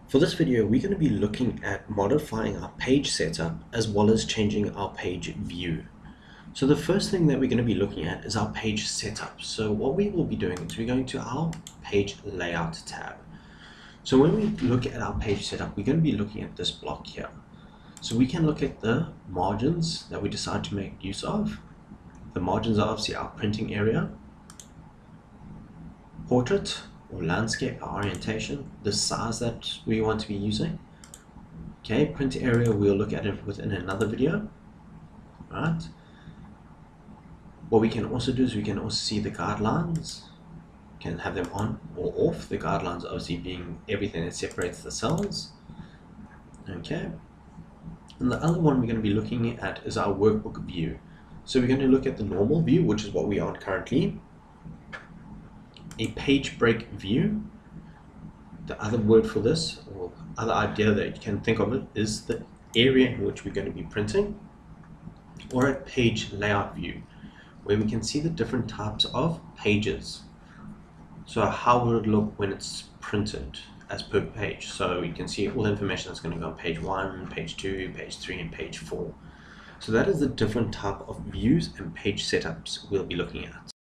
For this video, we're going to be looking at modifying our page setup as well as changing our page view. So the first thing that we're going to be looking at is our page setup. So what we will be doing is we're going to our page layout tab. So when we look at our page setup, we're going to be looking at this block here. So we can look at the margins that we decide to make use of. The margins are obviously our printing area, portrait or landscape, our orientation, the size that we want to be using. Okay, print area, we'll look at it within another video. Right. What we can also do is we can also see the guidelines. Can have them on or off. The guidelines obviously being everything that separates the cells. Okay. And the other one we're going to be looking at is our workbook view. So we're going to look at the normal view, which is what we are on currently. A page break view. The other word for this, or other idea that you can think of it, is the area in which we're going to be printing, or a page layout view, where we can see the different types of pages. So how will it look when it's printed as per page? So you can see all the information that's going to go on page 1, page 2, page 3, and page 4. So that is the different type of views and page setups we'll be looking at.